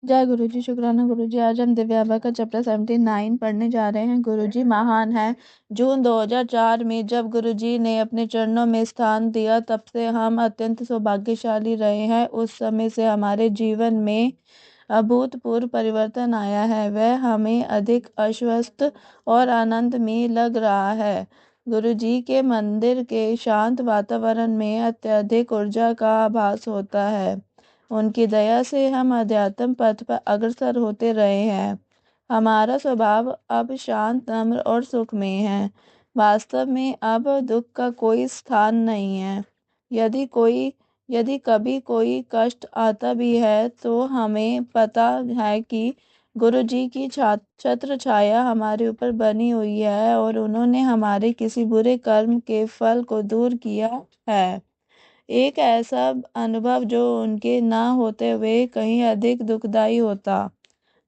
जय गुरुजी, शुक्राना गुरुजी। आज हम दिव्या का चैप्टर 79 पढ़ने जा रहे हैं। गुरुजी महान है। जून 2004 में जब गुरुजी ने अपने चरणों में स्थान दिया, तब से हम अत्यंत सौभाग्यशाली रहे हैं। उस समय से हमारे जीवन में अभूतपूर्व परिवर्तन आया है। वह हमें अधिक आश्वस्त और आनंद में लग रहा है। गुरुजी के मंदिर के शांत वातावरण में अत्यधिक ऊर्जा का आभास होता है। उनकी दया से हम अध्यात्म पथ पर अग्रसर होते रहे हैं। हमारा स्वभाव अब शांत, नम्र और सुखमय है। वास्तव में अब दुख का कोई स्थान नहीं है। यदि कभी कोई कष्ट आता भी है, तो हमें पता है कि गुरु जी की छत्र छाया हमारे ऊपर बनी हुई है और उन्होंने हमारे किसी बुरे कर्म के फल को दूर किया है। एक ऐसा अनुभव जो उनके ना होते हुए कहीं अधिक दुखदाई होता।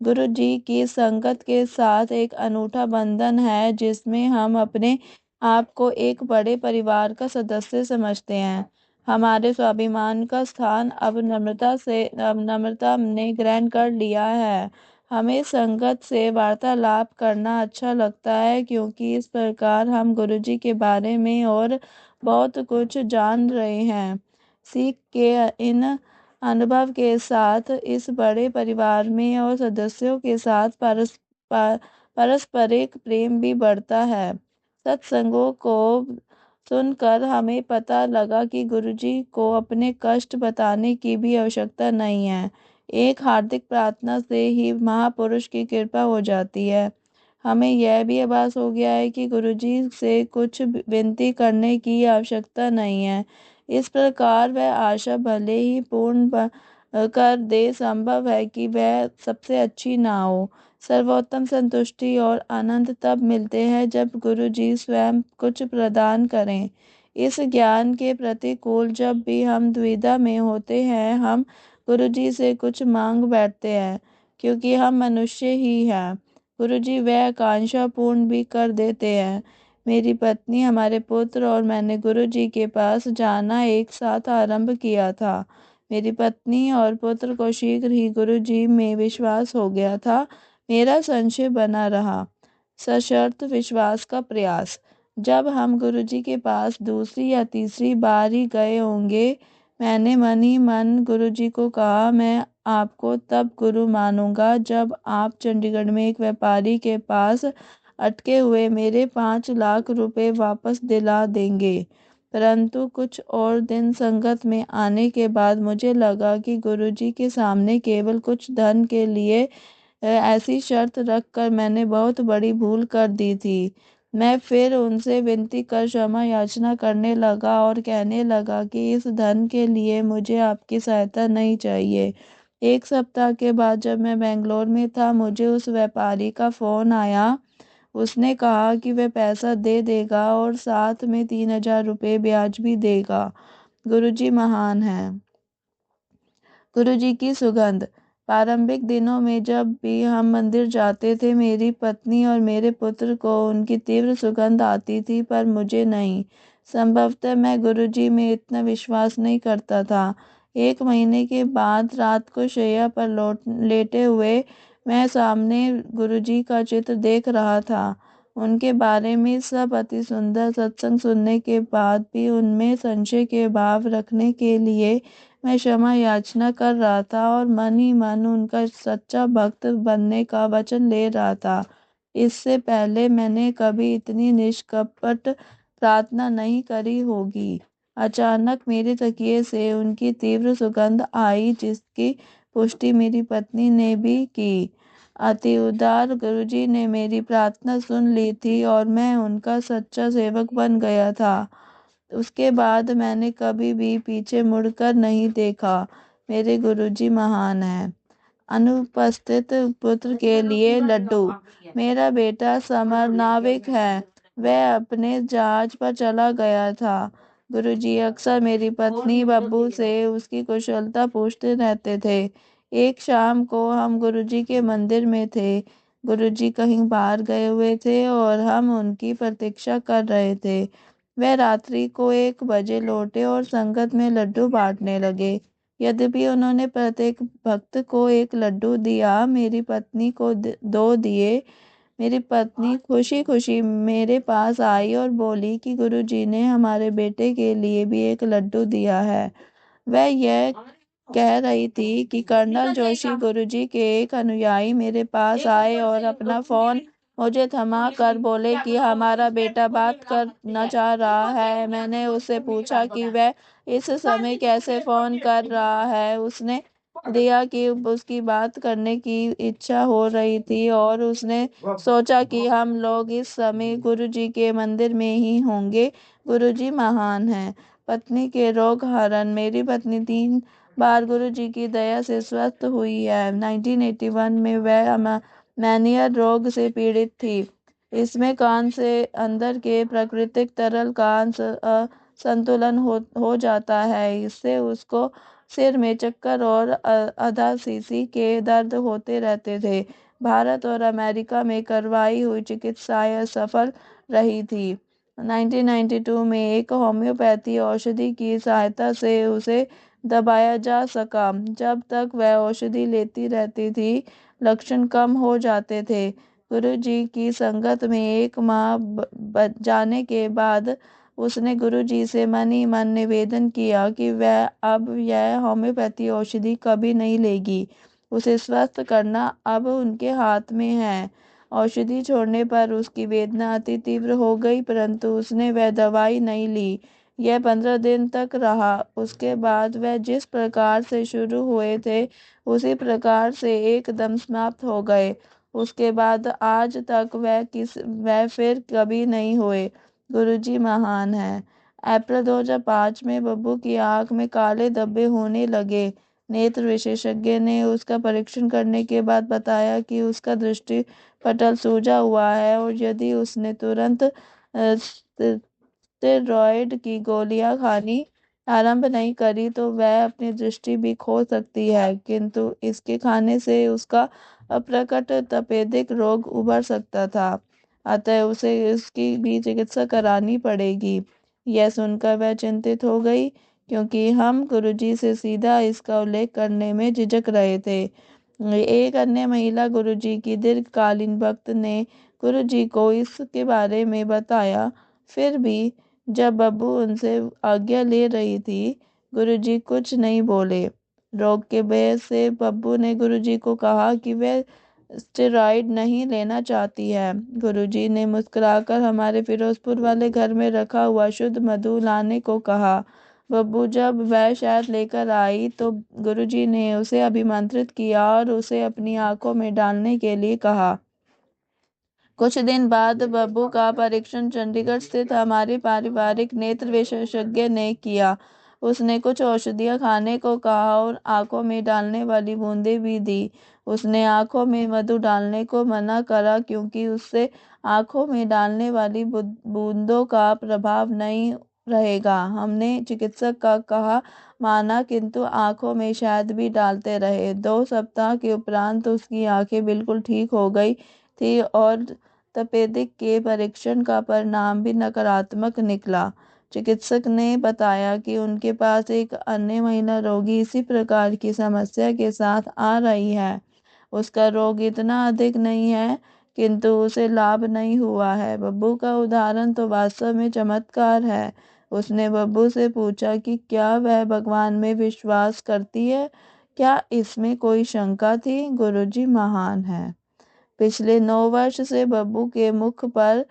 गुरु जी की संगत के साथ एक अनूठा बंधन है, जिसमें हम अपने आप को एक बड़े परिवार का सदस्य समझते हैं। हमारे स्वाभिमान का स्थान अब नम्रता ने ग्रहण कर लिया है। हमें संगत से वार्तालाप करना अच्छा लगता है, क्योंकि इस प्रकार हम गुरु जी के बारे में और बहुत कुछ जान रहे हैं। सीख के इन अनुभव के साथ इस बड़े परिवार में और सदस्यों के साथ पारस्परिक प्रेम भी बढ़ता है। सत्संगों को सुनकर हमें पता लगा कि गुरुजी को अपने कष्ट बताने की भी आवश्यकता नहीं है। एक हार्दिक प्रार्थना से ही महापुरुष की कृपा हो जाती है। हमें यह भी आभास हो गया है कि गुरुजी से कुछ विनती करने की आवश्यकता नहीं है। इस प्रकार वह आशा भले ही पूर्ण कर दे, संभव है कि वह सबसे अच्छी ना हो। सर्वोत्तम संतुष्टि और आनंद तब मिलते हैं जब गुरु जी स्वयं कुछ प्रदान करें। इस ज्ञान के प्रतिकूल जब भी हम दुविधा में होते हैं, हम गुरु जी से कुछ मांग बैठते हैं, क्योंकि हम मनुष्य ही हैं। गुरु जी वह आकांक्षा पूर्ण भी कर देते हैं। मेरी पत्नी, हमारे पुत्र और मैंने गुरु जी के पास जाना एक साथ आरंभ किया था। मेरी पत्नी और पुत्र को शीघ्र ही गुरु जी में विश्वास हो गया था। मेरा संशय बना रहा। सशर्त विश्वास का प्रयास। जब हम गुरु जी के पास दूसरी या तीसरी बार ही गए होंगे, मैंने मन ही मन गुरु जी को कहा, मैं आपको तब गुरु मानूंगा जब आप चंडीगढ़ में एक व्यापारी के पास अटके हुए मेरे 5 लाख रुपए वापस दिला देंगे। परंतु कुछ और दिन संगत में आने के बाद मुझे लगा कि गुरुजी के सामने केवल कुछ धन के लिए ऐसी शर्त रखकर मैंने बहुत बड़ी भूल कर दी थी। मैं फिर उनसे विनती कर क्षमा याचना करने लगा और कहने लगा कि इस धन के लिए मुझे आपकी सहायता नहीं चाहिए। 1 सप्ताह के बाद जब मैं बेंगलोर में था, मुझे उस व्यापारी का फोन आया। उसने कहा कि वह पैसा दे देगा और साथ में 3,000 रुपये ब्याज भी देगा। गुरुजी महान है। गुरुजी की सुगंध। प्रारंभिक दिनों में जब भी हम मंदिर जाते थे, मेरी पत्नी और मेरे पुत्र को उनकी तीव्र सुगंध आती थी, पर मुझे नहीं। संभवतः मैं गुरुजी में इतना विश्वास नहीं करता था। 1 महीने के बाद रात को शैया पर लेटे हुए मैं सामने गुरुजी का चित्र देख रहा था। उनके बारे में सब अति सुंदर। सत्संग सुनने के बाद भी उनमें संशय के भाव रखने के लिए मैं क्षमा याचना कर रहा था और मन ही मन उनका सच्चा भक्त बनने का वचन ले रहा था। इससे पहले मैंने कभी इतनी निष्कपट प्रार्थना नहीं करी होगी। अचानक मेरे तकिए से उनकी तीव्र सुगंध आई, जिसकी पुष्टि मेरी पत्नी ने भी की। अति उदार गुरुजी ने मेरी प्रार्थना सुन ली थी और मैं उनका सच्चा सेवक बन गया था। उसके बाद मैंने कभी भी पीछे मुड़कर नहीं देखा। मेरे गुरुजी महान हैं। अनुपस्थित पुत्र के लिए लड्डू। मेरा बेटा समर नाविक है। वह अपने जहाज पर चला गया था। गुरुजी अक्सर मेरी पत्नी बब्बू से उसकी कुशलता पूछते रहते थे। एक शाम को हम गुरुजी के मंदिर में थे। गुरुजी कहीं बाहर गए हुए थे और हम उनकी प्रतीक्षा कर रहे थे। वह रात्रि को 1 बजे लौटे और संगत में लड्डू बांटने लगे। यद्यपि उन्होंने प्रत्येक भक्त को एक लड्डू दिया, मेरी पत्नी को 2 दिए। मेरी पत्नी खुशी खुशी मेरे पास आई और बोली कि गुरुजी ने हमारे बेटे के लिए भी एक लड्डू दिया है। वह यह कह रही थी कि कर्नल जोशी गुरुजी के एक अनुयायी मेरे पास आए और अपना फोन मुझे थमा कर बोले कि हमारा बेटा बात करना चाह रहा है। मैंने उससे पूछा कि वह इस समय कैसे फोन कर रहा है। उसने दिया कि उसकी बात करने की इच्छा हो रही थी और उसने सोचा कि हम लोग इस समय गुरुजी के मंदिर में ही होंगे। गुरुजी महान हैं। पत्नी के रोग हरण। मेरी पत्नी 3 बार गुरुजी की दया से स्वस्थ हुई है। 1981 में वह मैनिया रोग से पीड़ित थी। इसमें कान से अंदर के प्राकृतिक तरल का संतुलन हो जाता है। इससे उसको सिर में चक्कर और अधाशीसी के दर्द होते रहते थे। भारत और अमेरिका में करवाई हुई चिकित्साएं असफल रही थी। 1992 में एक होम्योपैथी औषधि की सहायता से उसे दबाया जा सका। जब तक वह औषधि लेती रहती थी, लक्षण कम हो जाते थे। गुरुजी की संगत में 1 माह जाने के बाद उसने गुरुजी से मन ही मन निवेदन किया कि वह अब यह होम्योपैथी औषधि कभी नहीं लेगी। उसे स्वस्थ करना अब उनके हाथ में है। औषधि छोड़ने पर उसकी वेदना अति तीव्र हो गई, परंतु उसने वह दवाई नहीं ली। यह 15 दिन तक रहा। उसके बाद वह जिस प्रकार से शुरू हुए थे, उसी प्रकार से एकदम समाप्त हो गए। उसके बाद आज तक वह फिर कभी नहीं हुए। गुरुजी महान हैं। अप्रैल 2005 में बब्बू की आंख में काले धब्बे होने लगे। नेत्र विशेषज्ञ ने उसका परीक्षण करने के बाद बताया कि उसका दृष्टि पटल सूजा हुआ है और यदि उसने तुरंत स्टेरॉयड की गोलियां खानी आरंभ नहीं करी तो वह अपनी दृष्टि भी खो सकती है, किंतु इसके खाने से उसका अप्रकट तपेदिक रोग उभर सकता था, अतः उसे इसकी भी चिकित्सा करानी पड़ेगी। यह सुनकर वह चिंतित हो गई, क्योंकि हम गुरुजी से सीधा इसका उल्लेख करने में झिझक रहे थे। एक अन्य महिला गुरुजी की दीर्घकालीन भक्त ने गुरुजी को इसके बारे में बताया। फिर भी जब बब्बू उनसे आज्ञा ले रही थी, गुरुजी कुछ नहीं बोले। रोग के भय से बब्बू ने गुरुजी को कहा कि वह स्टेरॉइड नहीं लेना चाहती है। गुरुजी ने मुस्कुराकर हमारे फिरोजपुर वाले घर में रखा हुआ शुद्ध मधु लाने को कहा। बब्बू जब वह शहद लेकर आई तो गुरुजी ने उसे अभिमंत्रित किया और उसे अपनी आंखों में डालने के लिए कहा। कुछ दिन बाद बब्बू का परीक्षण चंडीगढ़ स्थित हमारे पारिवारिक नेत्र विशेषज्ञ ने किया। उसने कुछ औषधियाँ खाने को कहा और आंखों में डालने वाली बूंदें भी दी। उसने आंखों में मधु डालने को मना करा, क्योंकि उससे आंखों में डालने वाली बूंदों का प्रभाव नहीं रहेगा। हमने चिकित्सक का कहा माना, किंतु आंखों में शहद भी डालते रहे। 2 सप्ताह के उपरांत उसकी आंखें बिल्कुल ठीक हो गई थी और तपेदिक के परीक्षण का परिणाम भी नकारात्मक निकला। चिकित्सक ने बताया कि उनके पास एक अन्य महिला रोगी इसी प्रकार की समस्या के साथ आ रही है। उसका रोग इतना अधिक नहीं है, किंतु उसे लाभ नहीं हुआ है। बब्बू का उदाहरण तो वास्तव में चमत्कार है। उसने बब्बू से पूछा कि क्या वह भगवान में विश्वास करती है। क्या इसमें कोई शंका थी? गुरुजी महान है। पिछले 9 वर्ष से बब्बू के मुख पर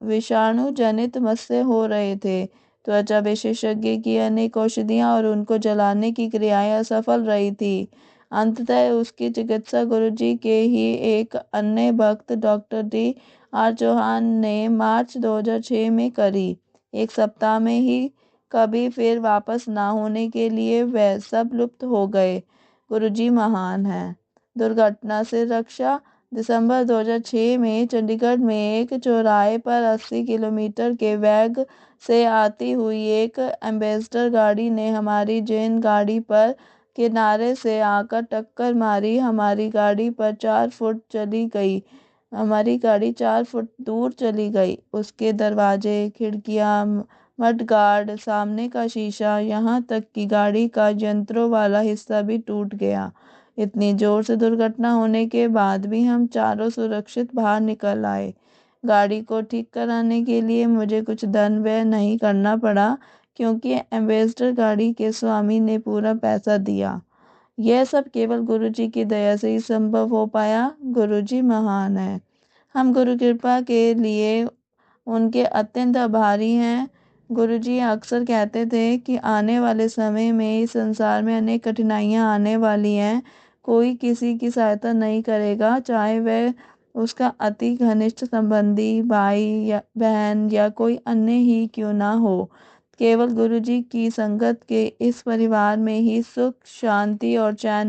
विषाणु जनित मस्से हो रहे थे। त्वचा विशेषज्ञ की अनेक औषधियां और उनको जलाने की क्रियाएं असफल रही थी। अंततः उसकी चिकित्सा गुरुजी के ही एक अन्य भक्त डॉक्टर D.R. चौहान ने मार्च 2006 में करी। 1 सप्ताह में ही कभी फिर वापस ना होने के लिए वह सब लुप्त हो गए। गुरुजी महान हैं। दुर्घटना से रक्षा। दिसंबर 2006 में चंडीगढ़ में एक चौराहे पर 80 किलोमीटर के वेग से आती हुई एक एम्बेसडर गाड़ी ने हमारी जैन गाड़ी पर किनारे से आकर टक्कर मारी। हमारी गाड़ी 4 फुट दूर चली गई। उसके दरवाजे, खिड़कियां, मडगार्ड, सामने का शीशा, यहाँ तक कि गाड़ी का यंत्रों वाला हिस्सा भी टूट गया। इतनी जोर से दुर्घटना होने के बाद भी हम चारों सुरक्षित बाहर निकल आए। गाड़ी को ठीक कराने के लिए मुझे कुछ धन व्यय नहीं करना पड़ा, क्योंकि एम्बेसडर गाड़ी के स्वामी ने पूरा पैसा दिया। यह सब केवल गुरुजी की दया से ही संभव हो पाया। गुरुजी महान है। हम गुरु कृपा के लिए उनके अत्यंत आभारी हैं। गुरुजी अक्सर कहते थे कि आने वाले समय में इस संसार में अनेक कठिनाइयां आने वाली हैं। कोई किसी की सहायता नहीं करेगा, चाहे वह उसका अति घनिष्ठ संबंधी, भाई या बहन या कोई अन्य ही क्यों ना हो। केवल गुरुजी की संगत के इस परिवार में ही सुख, शांति और चैन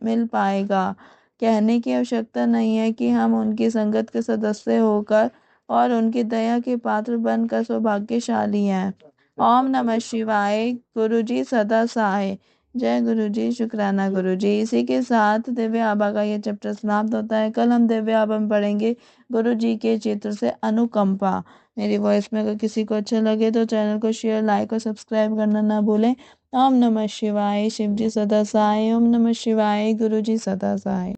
मिल पाएगा। कहने की आवश्यकता नहीं है कि हम उनकी संगत के सदस्य होकर और उनकी दया के पात्र बनकर सौभाग्यशाली हैं। ओम नमः शिवाय। गुरुजी सदा सहाय। जय गुरुजी। शुक्राना गुरुजी। इसी के साथ दिव्य आभा का ये चैप्टर समाप्त होता है। कल हम दिव्य आभा में पढ़ेंगे गुरुजी के चित्र से अनुकंपा। मेरी वॉइस में अगर किसी को अच्छा लगे तो चैनल को शेयर, लाइक और सब्सक्राइब करना ना भूलें। ओम नमः शिवाय। शिवजी सदा सहाय। ओम नमः शिवाय। गुरुजी सदा सहाय।